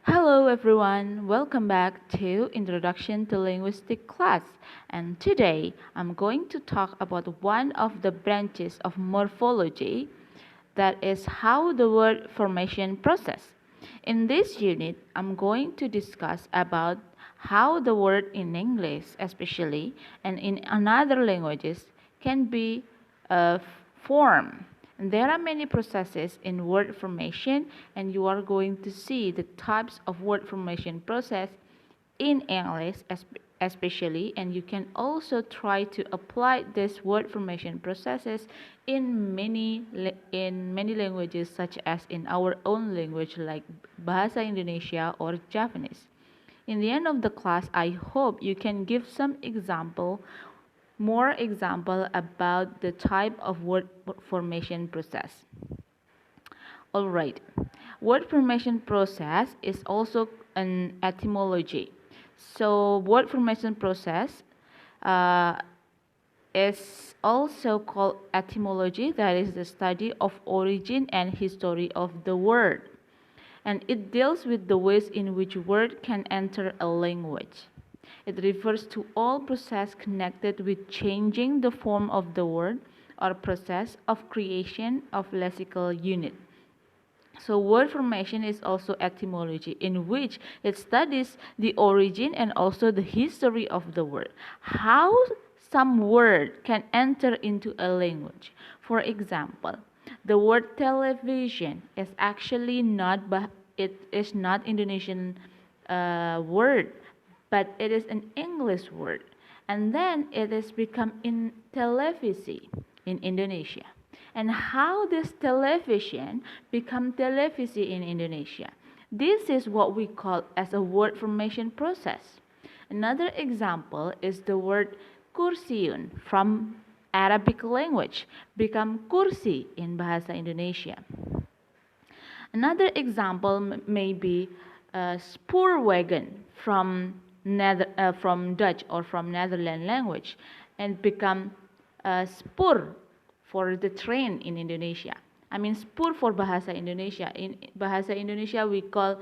Hello everyone, welcome back to Introduction to Linguistics class. And today I'm going to talk about one of the branches of morphology, that is how the word formation process. In this unit, I'm going to discuss about how the word in English especially and in another languages can be formed. And there are many processes in word formation, and you are going to see the types of word formation process in English especially, and you can also try to apply this word formation processes in many languages, such as in our own language like Bahasa Indonesia or Japanese. In the end of the class, I hope you can give some more example about the type of word formation process. Alright, word formation process is also an etymology. So word formation process is also called etymology, that is the study of origin and history of the word. And it deals with the ways in which word can enter a language. It refers to all process connected with changing the form of the word or process of creation of lexical unit. So word formation is also etymology, in which it studies the origin and also the history of the word. How some word can enter into a language. For example, the word television is actually not Indonesian word, but it is an English word, and then it has become in televisi in Indonesia. And how this television become televisi in Indonesia? This is what we call as a word formation process. Another example is the word kursiun from Arabic language become kursi in Bahasa Indonesia. Another example may be spoorwagen from Dutch or from Netherlands language and become spoor for the train in Indonesia. I mean spoor for Bahasa Indonesia. In Bahasa Indonesia we call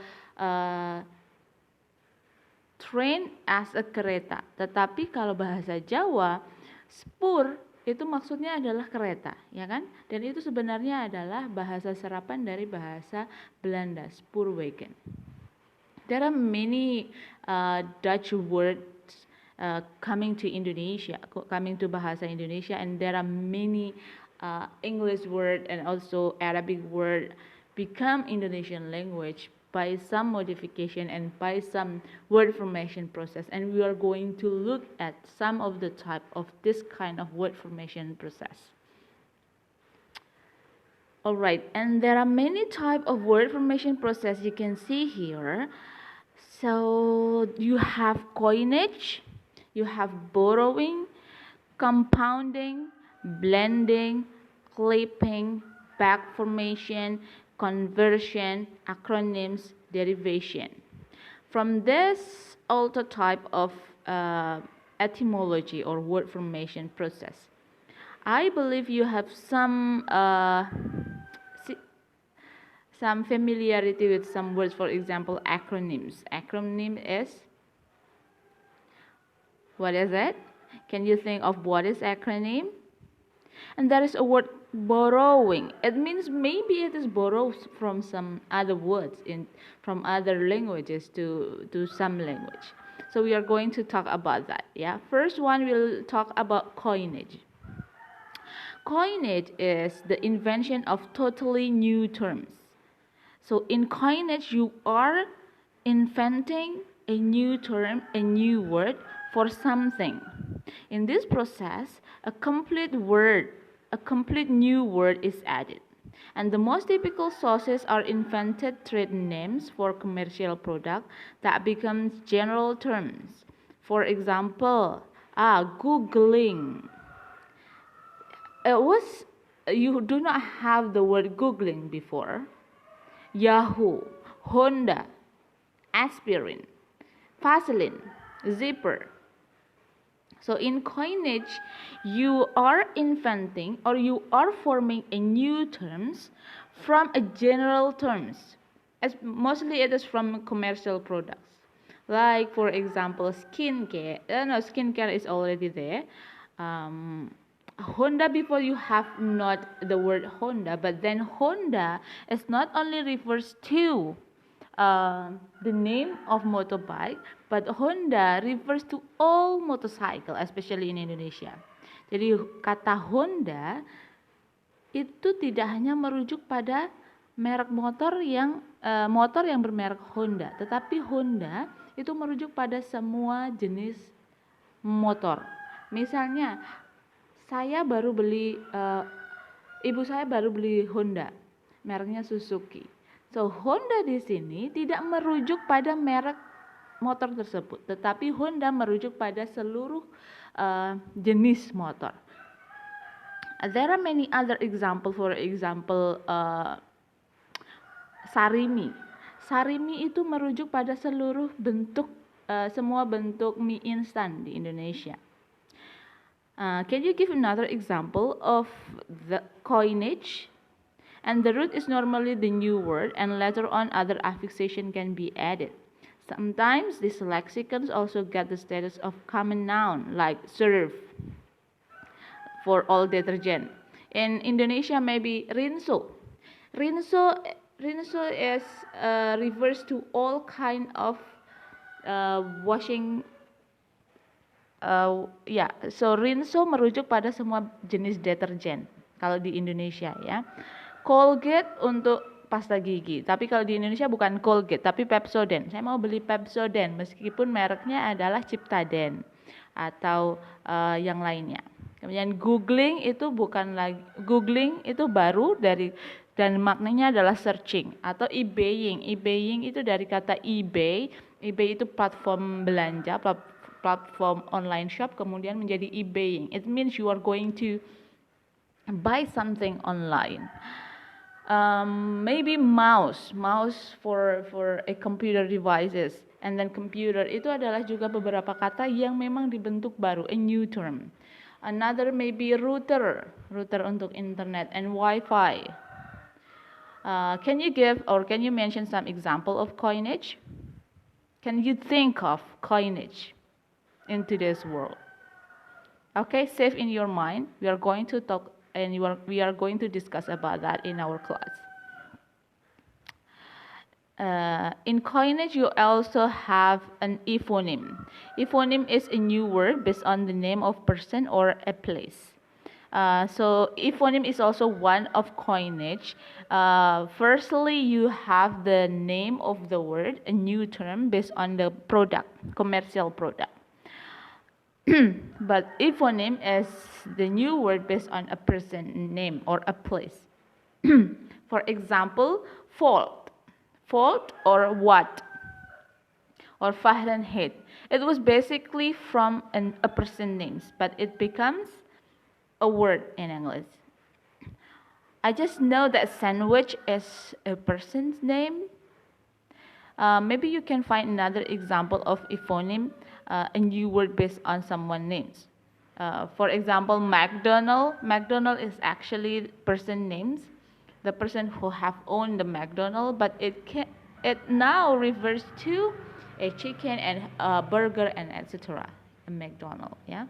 train as a kereta. Tetapi kalau bahasa Jawa, spoor itu maksudnya adalah kereta, ya kan? Dan itu sebenarnya adalah bahasa serapan dari bahasa Belanda, spoorwagen. There are many Dutch words coming to Indonesia, coming to bahasa Indonesia, and there are many English word and also Arabic word become Indonesian language by some modification and by some word formation process, and we are going to look at some of the type of this kind of word formation process. Alright, and there are many type of word formation process you can see here. So you have coinage, you have borrowing, compounding, blending, clipping, back formation, conversion, acronyms, derivation. From this auto type of etymology or word formation process, I believe you have some familiarity with some words. For example, acronyms. Acronym is, what is it? Can you think of what is acronym? And there is a word borrowing. It means maybe it is borrowed from some other words from other languages to some language. So we are going to talk about that. Yeah. First one, we'll talk about coinage. Coinage is the invention of totally new terms. So in coinage, you are inventing a new term, a new word for something. In this process, a complete new word is added. And the most typical sources are invented trade names for commercial product that becomes general terms. For example, Googling. You do not have the word Googling before. Yahoo, Honda, aspirin, Vaseline, zipper. So in coinage, you are inventing or you are forming a new terms from a general terms. as mostly it is from commercial products. Like for example, skincare. No, skincare is already there. Um, Honda, before you have not the word Honda, but then Honda is not only refers to the name of motorbike, but Honda refers to all motorcycle, especially in Indonesia. Jadi kata Honda itu tidak hanya merujuk pada merek motor yang bermerek Honda, tetapi Honda itu merujuk pada semua jenis motor. Misalnya, ibu saya baru beli Honda, mereknya Suzuki. So Honda di sini tidak merujuk pada merek motor tersebut, tetapi Honda merujuk pada seluruh jenis motor. There are many other examples. For example, sarimi. Sarimi itu merujuk pada semua bentuk mie instan di Indonesia. Can you give another example of the coinage? And the root is normally the new word, and later on other affixation can be added. Sometimes these lexicons also get the status of common noun, like surf for all detergent. In Indonesia, maybe rinso. Rinso is refers to all kind of washing. So rinso merujuk pada semua jenis deterjen kalau di Indonesia ya. Colgate untuk pasta gigi, tapi kalau di Indonesia bukan Colgate tapi Pepsodent. Saya mau beli Pepsodent meskipun mereknya adalah Ciptaden atau yang lainnya. Kemudian googling itu baru dan maknanya adalah searching atau eBaying. eBaying itu dari kata eBay. eBay itu platform belanja, platform online shop, kemudian menjadi eBaying. It means you are going to buy something online. Maybe mouse for a computer devices. And then computer itu adalah juga beberapa kata yang memang dibentuk baru, a new term. Another maybe router untuk internet, and Wi-Fi. Can you mention some example of coinage? Can you think of coinage in today's world? Okay, save in your mind. We are going to talk and we are going to discuss about that in our class. In coinage, you also have an ephoneme. Ephoneme is a new word based on the name of person or a place. So ephoneme is also one of coinage. Firstly, you have the name of the word, a new term based on the product, commercial product. But ephoneme is the new word based on a person name or a place. For example, fault or what, or Fahrenheit. It was basically from a person names, but it becomes a word in English. I just know that sandwich is a person's name. Maybe you can find another example of ephoneme, a new word based on someone's names. For example, McDonald is actually person names, the person who have owned the McDonald, but it now refers to a chicken and a burger and etc. A McDonald, yeah.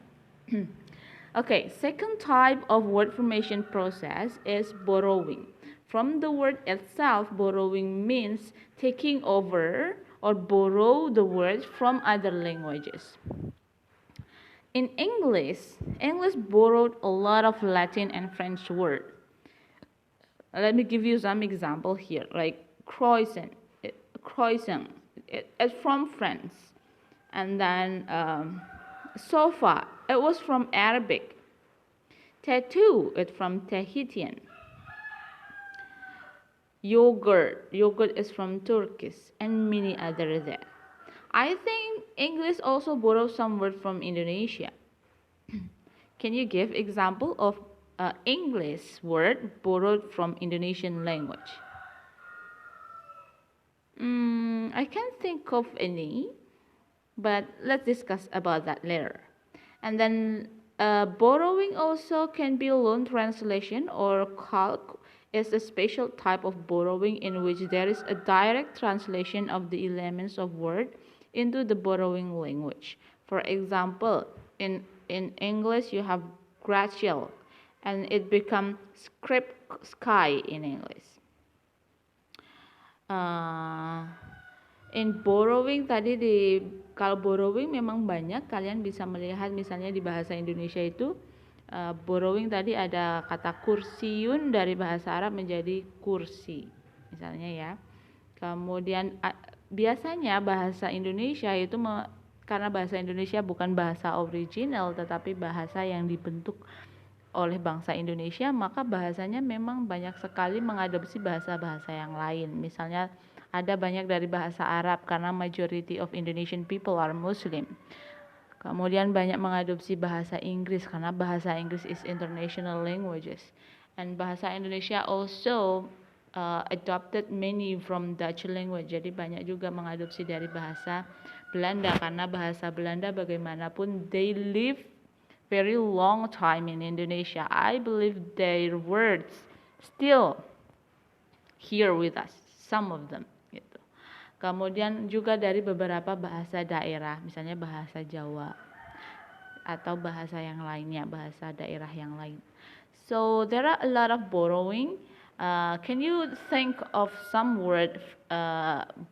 Okay, second type of word formation process is borrowing. From the word itself, borrowing means taking over or borrow the words from other languages. In English borrowed a lot of Latin and French words. Let me give you some example here, like croissant. It's from France. And then sofa, it was from Arabic. Tattoo, it's from Tahitian. Yogurt is from Turkish, and many others there. I think English also borrows some word from Indonesia. Can you give example of English word borrowed from Indonesian language? I can't think of any, but let's discuss about that later. And then borrowing also can be loan translation or calque. is a special type of borrowing in which there is a direct translation of the elements of word into the borrowing language. For example, in English you have glacial and it becomes script sky in English. In borrowing tadi kalau borrowing memang banyak, kalian bisa melihat misalnya di bahasa Indonesia itu borrowing tadi ada kata kursiun dari bahasa Arab menjadi kursi misalnya ya. Kemudian biasanya bahasa Indonesia itu karena bahasa Indonesia bukan bahasa original tetapi bahasa yang dibentuk oleh bangsa Indonesia, maka bahasanya memang banyak sekali mengadopsi bahasa-bahasa yang lain. Misalnya ada banyak dari bahasa Arab karena majority of Indonesian people are Muslim. Kemudian banyak mengadopsi bahasa Inggris karena bahasa Inggris is international languages. And bahasa Indonesia also adopted many from Dutch language. Jadi banyak juga mengadopsi dari bahasa Belanda karena bahasa Belanda bagaimanapun they live very long time in Indonesia. I believe their words still here with us, some of them gitu. Kemudian juga dari beberapa bahasa daerah, misalnya bahasa Jawa atau bahasa yang lainnya, bahasa daerah yang lain. So there are a lot of borrowing. Can you think of some word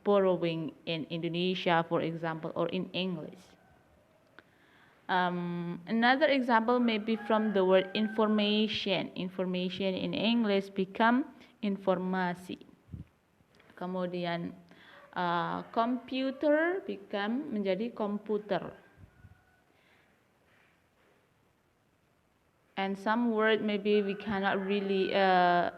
borrowing in Indonesia, for example, or in English? Another example may be from the word information. Information in English become informasi. Kemudian computer become menjadi komputer. And some word maybe we cannot really,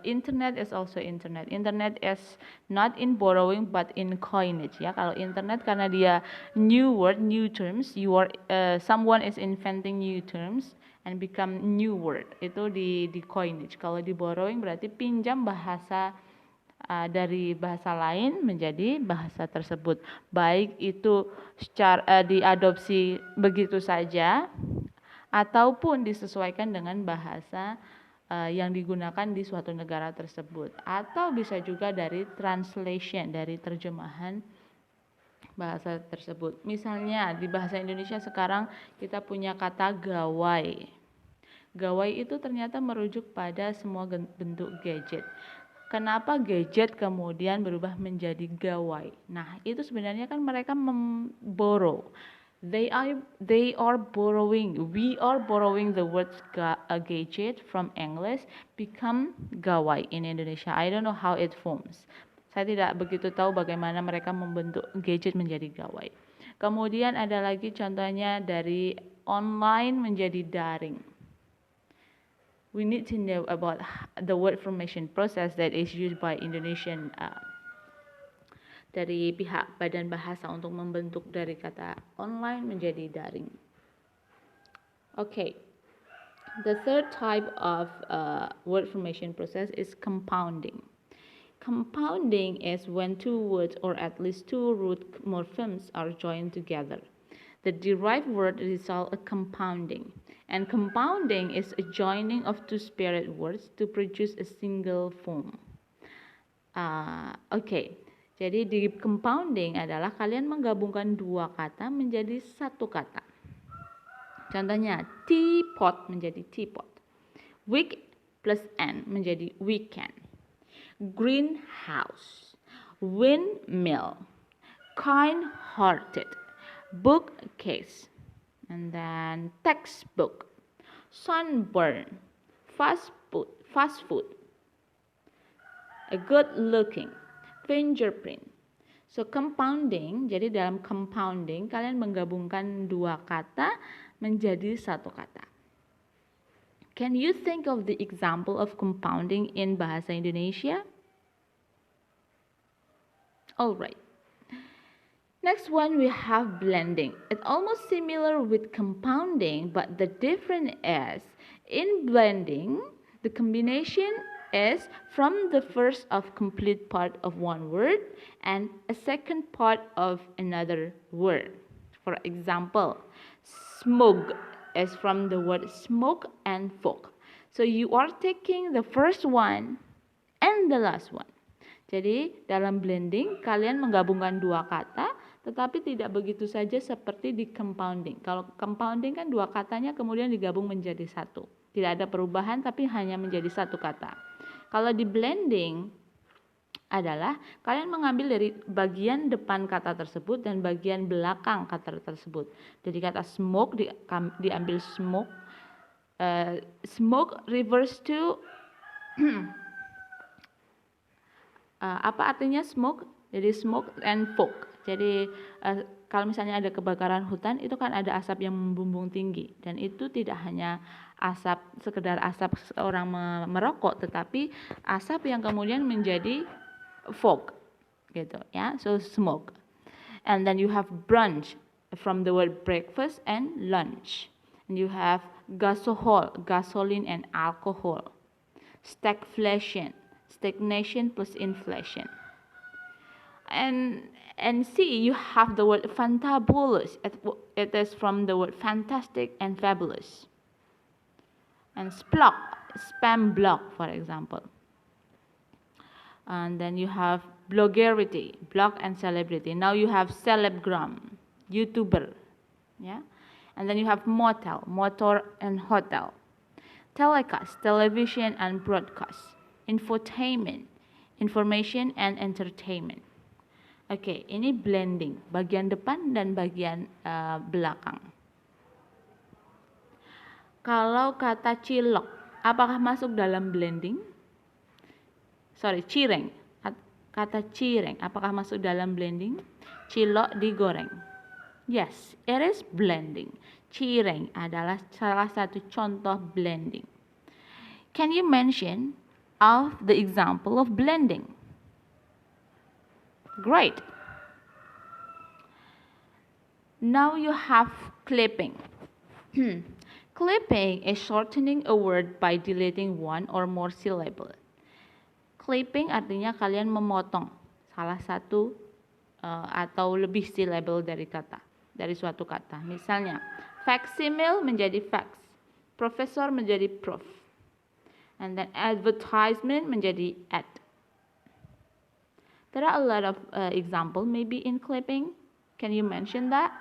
internet is also internet. Internet is not in borrowing but in coinage ya. Kalau internet karena dia new word, new terms, someone is inventing new terms and become new word. Itu di coinage. Kalau di borrowing berarti pinjam bahasa dari bahasa lain menjadi bahasa tersebut. Baik itu secara diadopsi begitu saja ataupun disesuaikan dengan bahasa yang digunakan di suatu negara tersebut, atau bisa juga dari translation, dari terjemahan bahasa tersebut. Misalnya di bahasa Indonesia sekarang kita punya kata gawai. Gawai itu ternyata merujuk pada semua bentuk gadget. Kenapa gadget kemudian berubah menjadi gawai? Nah, itu sebenarnya kan mereka borrow. They are borrowing. We are borrowing the words gadget from English become gawai in Indonesia. I don't know how it forms. Saya tidak begitu tahu bagaimana mereka membentuk gadget menjadi gawai. Kemudian ada lagi contohnya dari online menjadi daring. We need to know about the word formation process that is used by Indonesian dari pihak badan bahasa untuk membentuk dari kata online menjadi daring. Okay, the third type of word formation process is compounding. Compounding is when two words or at least two root morphemes are joined together. The derived word results a compounding, and compounding is a joining of two separate words to produce a single form. Okay. Jadi di compounding adalah kalian menggabungkan dua kata menjadi satu kata. Contohnya teapot menjadi teapot. Week plus n menjadi weekend. Greenhouse, windmill, kind-hearted, bookcase, and then textbook, sunburn, fast food, a good-looking, fingerprint. So compounding, jadi dalam compounding kalian menggabungkan dua kata menjadi satu kata. Can you think of the example of compounding in bahasa Indonesia? Alright. Next one we have blending. It's almost similar with compounding, but the difference is in blending, the combination is from the first of complete part of one word and a second part of another word. For example, smog is from the word smoke and fog. So you are taking the first one And the last one. Jadi dalam blending kalian menggabungkan dua kata, tetapi tidak begitu saja seperti di compounding. Kalau compounding kan dua katanya kemudian digabung menjadi satu. Tidak ada perubahan tapi hanya menjadi satu kata. Kalau di blending adalah kalian mengambil dari bagian depan kata tersebut dan bagian belakang kata tersebut. Jadi kata smoke diambil smoke. Smoke refers to apa artinya smoke? Jadi smoke and fog. Jadi kalau misalnya ada kebakaran hutan itu kan ada asap yang membumbung tinggi dan itu tidak hanya asap sekedar asap orang merokok tetapi asap yang kemudian menjadi fog gitu ya. So smoke. And then you have brunch from the word breakfast and lunch. And you have gasoline and alcohol. Stagflation, stagnation plus inflation. And see, you have the word fantabulous. It is from the word fantastic and fabulous. And spam block, for example. And then you have blogarity, blog and celebrity. Now you have celebgram, YouTuber. Yeah. And then you have motor and hotel. Telecast, television and broadcast. Infotainment, information and entertainment. Oke, ini blending, bagian depan dan bagian belakang. Kalau kata cilok, apakah masuk dalam blending? Cireng. Kata cireng, apakah masuk dalam blending? Cilok digoreng. Yes, it is blending. Cireng adalah salah satu contoh blending. Can you mention of the example of blending? Great. Now you have clipping. Clipping is shortening a word by deleting one or more syllable. Clipping artinya kalian memotong salah satu atau lebih syllable dari suatu kata. Misalnya, facsimile menjadi fax, profesor menjadi prof, and then advertisement menjadi ad. There are a lot of examples maybe in clipping. Can you mention that?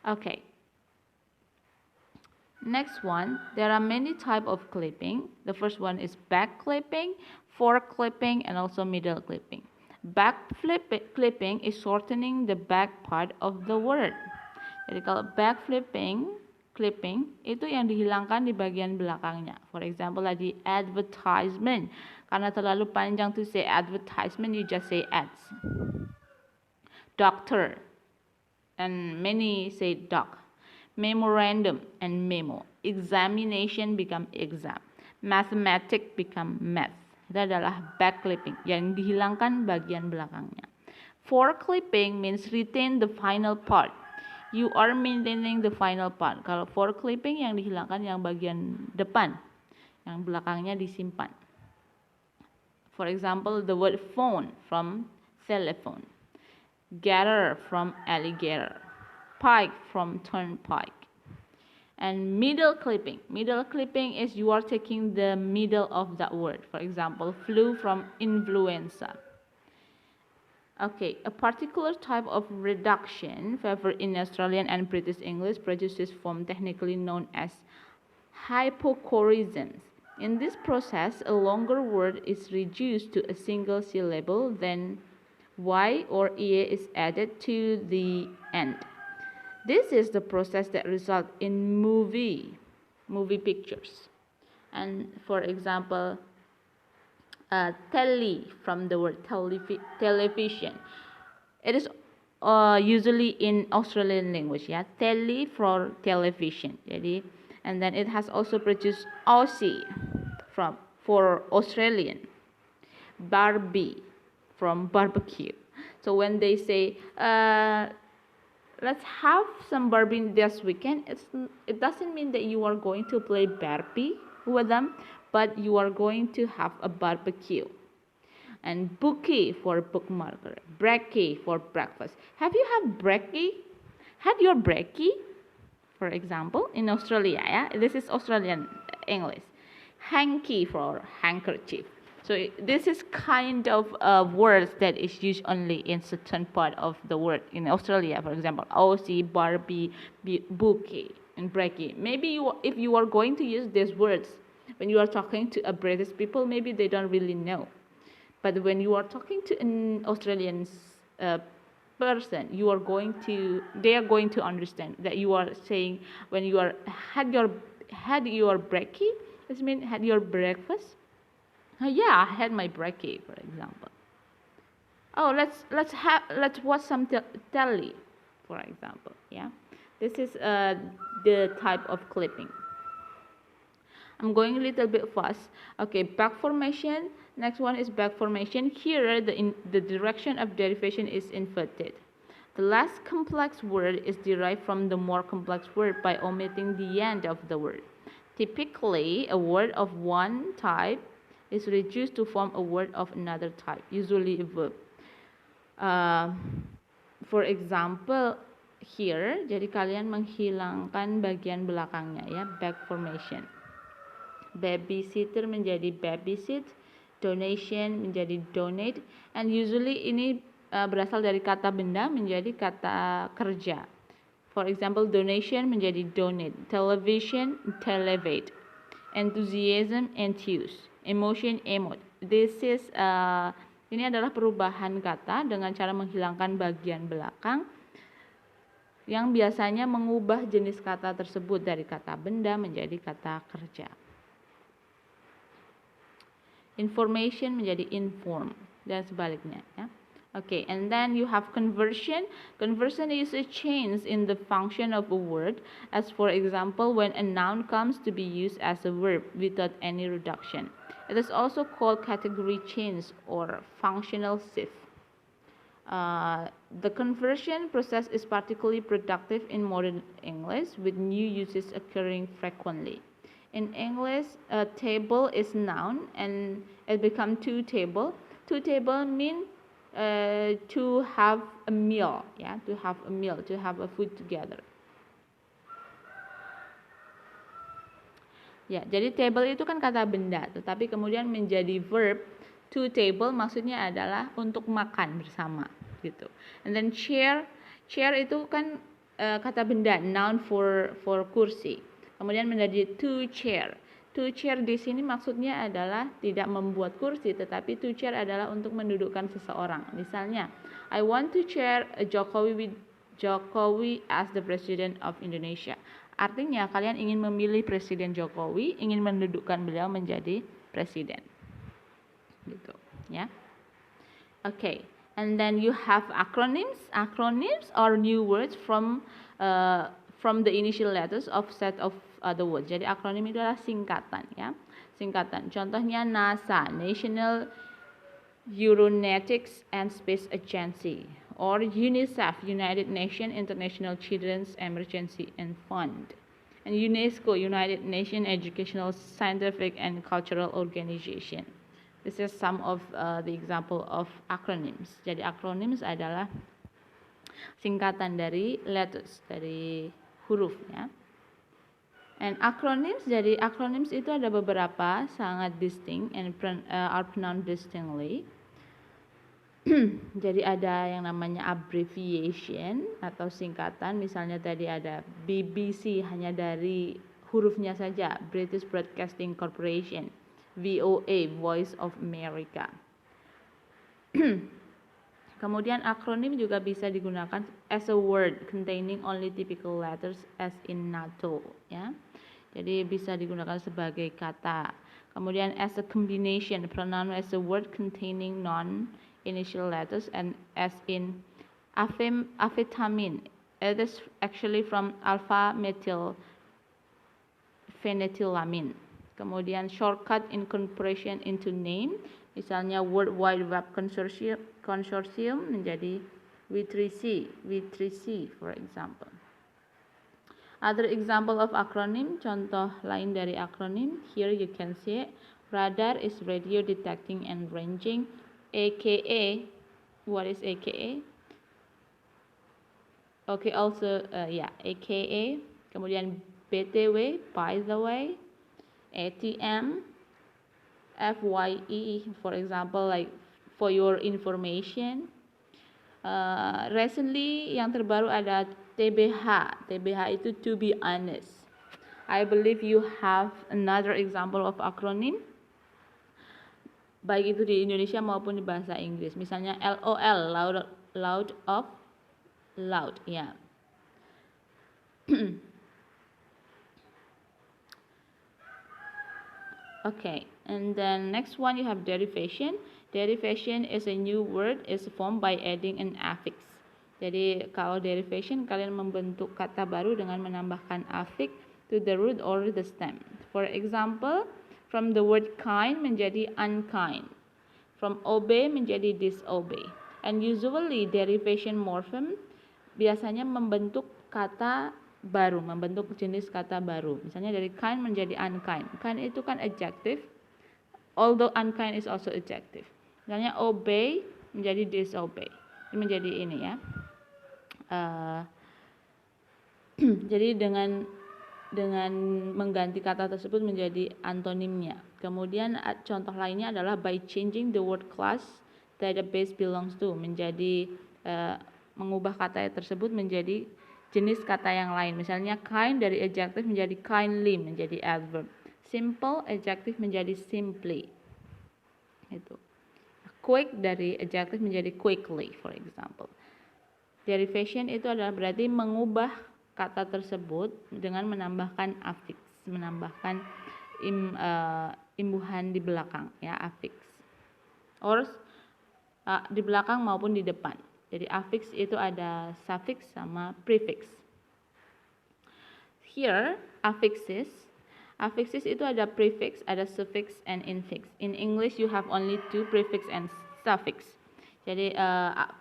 Okay. Next one, there are many types of clipping. The first one is back clipping, forward clipping, and also middle clipping. Back clipping is shortening the back part of the word. Jadi kalau back clipping itu yang dihilangkan di bagian belakangnya. For example, tadi advertisement. Karena terlalu panjang to say advertisement, you just say ads. Doctor, and many say doc. Memorandum and memo. Examination become exam. Mathematics become math. Itu adalah back clipping yang dihilangkan bagian belakangnya. Forward clipping means retain the final part. You are maintaining the final part. Kalau forward clipping yang dihilangkan yang bagian depan, yang belakangnya disimpan. For example, the word phone from telephone. Gator from alligator. Pike from turnpike. And middle clipping. Middle clipping is you are taking the middle of that word. For example, flu from influenza. Okay, a particular type of reduction favored in Australian and British English produces form technically known as hypocorisms. In this process, a longer word is reduced to a single syllable, then Y or EA is added to the end. This is the process that results in movie pictures. And for example, telly from the word television. It is usually in Australian language, yeah. Telly for television. Jadi, and then it has also produced Aussie for Australian. Barbie from barbecue. So when they say let's have some Barbie this weekend, it doesn't mean that you are going to play Barbie with them, but you are going to have a barbecue. And bookie for bookmarker, brekkie for breakfast. Have you had brekkie? Had your brekkie, for example, in Australia? Yeah, this is Australian English. hanky for handkerchief. So this is kind of words that is used only in certain part of the world. In Australia, for example, Aussie, Barbie, bouquet, and brekkie. Maybe if you are going to use these words when you are talking to a British people, maybe they don't really know. But when you are talking to an Australian person, they are going to understand that you are saying when you are had your brekkie. This means had your breakfast. Yeah, I had my brekkie, for example. Oh, let's watch some telly, for example. Yeah, this is the type of clipping. I'm going a little bit fast. Okay, back formation. Next one is back formation. Here, the direction of derivation is inverted. The less complex word is derived from the more complex word by omitting the end of the word. Typically, a word of one type is reduced to form a word of another type, usually a verb. For example, here, jadi kalian menghilangkan bagian belakangnya ya, back formation. Babysitter menjadi babysit, donation menjadi donate, and usually ini berasal dari kata benda menjadi kata kerja. For example, donation menjadi donate, television, televate, enthusiasm, enthuse, emotion, emote. Ini adalah perubahan kata dengan cara menghilangkan bagian belakang yang biasanya mengubah jenis kata tersebut dari kata benda menjadi kata kerja. Information menjadi inform dan sebaliknya ya. Okay, and then you have conversion. Conversion is a change in the function of a word, as for example when a noun comes to be used as a verb without any reduction. It is also called category change or functional shift. The conversion process is particularly productive in modern English, with new uses occurring frequently. In English, a table is noun and it becomes two table. Two table mean to have a meal, yeah, to have a food together. Ya, jadi table itu kan kata benda, tetapi kemudian menjadi verb. To table maksudnya adalah untuk makan bersama, gitu. And then chair itu kan kata benda, noun for kursi. Kemudian menjadi to chair. To chair di sini maksudnya adalah tidak membuat kursi, tetapi to chair adalah untuk mendudukkan seseorang. Misalnya, I want to chair Jokowi as the President of Indonesia. Artinya kalian ingin memilih Presiden Jokowi, ingin mendudukkan beliau menjadi presiden. Gitu, ya. Okay, and then you have acronyms. Acronyms are new words from the initial letters of set of other words. Jadi akronim itu adalah singkatan, ya. Singkatan. Contohnya NASA, National Aeronautics and Space Agency, or UNICEF, United Nations International Children's Emergency and Fund, and UNESCO, United Nations Educational, Scientific and Cultural Organization. This is some of the example of acronyms. Jadi acronyms adalah singkatan dari letters, dari huruf, ya. And acronyms, jadi acronyms itu ada beberapa sangat distinct and are pronounced distinctly. Jadi ada yang namanya abbreviation atau singkatan, misalnya tadi ada BBC hanya dari hurufnya saja, British Broadcasting Corporation, VOA, Voice of America. Kemudian akronim juga bisa digunakan as a word containing only typical letters as in NATO, ya. Jadi bisa digunakan sebagai kata. Kemudian as a combination, pronoun as a word containing non-initial letters, and as in amphetamine. It is actually from alpha-methyl phenethylamine. Kemudian shortcut incorporation into name, misalnya World Wide Web Consortium menjadi W3C for example. Other example of acronym, contoh lain dari akronim, here you can see radar is radio detecting and ranging, aka, what is aka? Okay, also aka, kemudian BTW, by the way, ATM, FYE, for example, like for your information. Recently yang terbaru ada TBH. TBH itu to be honest. I believe you have another example of acronym, baik itu di Indonesia maupun di bahasa Inggris. Misalnya LOL, loud of loud, ya. Okay, and then next one you have derivation. Derivation is a new word, is formed by adding an affix. Jadi kalau derivation, kalian membentuk kata baru dengan menambahkan affix to the root or the stem. For example, from the word kind menjadi unkind, from obey menjadi disobey. And usually derivation morpheme biasanya membentuk kata baru, membentuk jenis kata baru. Misalnya dari kind menjadi unkind. Kind itu kan adjective, although unkind is also adjective. Misalnya obey menjadi disobey. Ini menjadi ini ya. Jadi dengan mengganti kata tersebut menjadi antonimnya. Kemudian contoh lainnya adalah by changing the word class that the base belongs to, menjadi mengubah kata tersebut menjadi jenis kata yang lain. Misalnya kind dari adjective menjadi kindly, menjadi adverb. Simple adjective menjadi simply. Itu. Quick dari adjective menjadi quickly, for example. Derivation itu adalah berarti mengubah kata tersebut dengan menambahkan affix, menambahkan imbuhan di belakang, ya, affix. Or di belakang maupun di depan. Jadi affix itu ada suffix sama prefix. Here affixes itu ada prefix, ada suffix and infix. In English you have only two, prefix and suffix. Jadi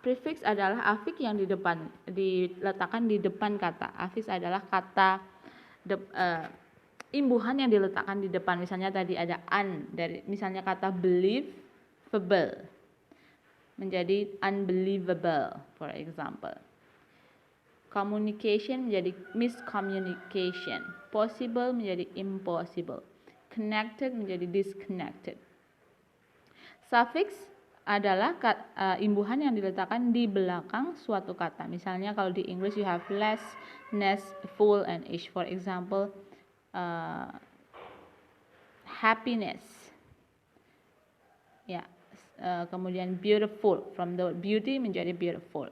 prefix adalah affix yang diletakkan di depan kata. Affix adalah kata imbuhan yang diletakkan di depan. Misalnya tadi ada dari misalnya kata believable menjadi unbelievable, for example. Communication menjadi miscommunication. Possible menjadi impossible. Connected menjadi disconnected. Suffix adalah imbuhan yang diletakkan di belakang suatu kata. Misalnya kalau di English you have less, ness, full, and ish. For example, happiness. Ya, kemudian beautiful, from the word beauty menjadi beautiful.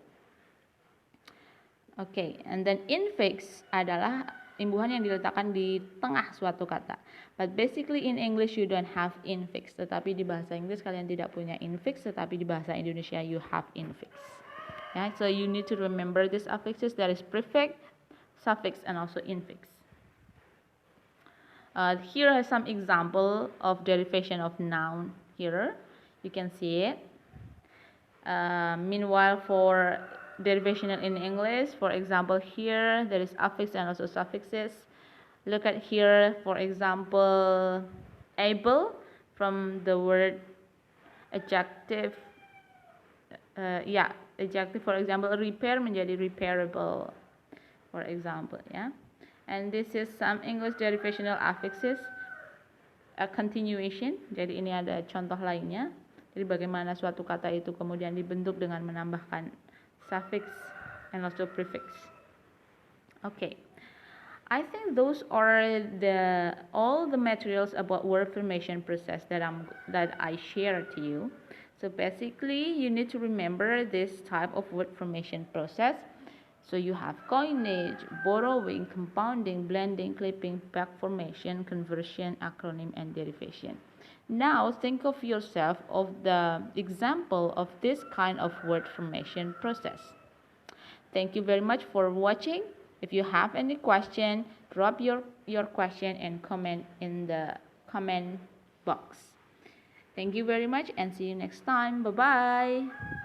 Okay, and then infix adalah imbuhan yang diletakkan di tengah suatu kata. But basically in English you don't have infix. Tetapi di bahasa Inggris kalian tidak punya infix, tetapi di bahasa Indonesia you have infix. Yeah, so you need to remember these affixes. There is prefix, suffix, and also infix. Here are some example of derivation of noun. Here you can see it. Meanwhile, for derivation in English, for example, here there is affix and also suffixes. Look at here, for example, able, from the word adjective. Adjective, for example, repair menjadi repairable, for example, ya. And this is some English derivational affixes. A continuation, jadi ini ada contoh lainnya. Jadi bagaimana suatu kata itu kemudian dibentuk dengan menambahkan suffix and also prefix. Okay, I think those are all the materials about word formation process that I shared to you. So basically, you need to remember this type of word formation process. So you have coinage, borrowing, compounding, blending, clipping, back formation, conversion, acronym, and derivation. Now think of yourself of the example of this kind of word formation process. Thank you very much for watching. If you have any question, drop your question and comment in the comment box. Thank you very much and see you next time. Bye-bye.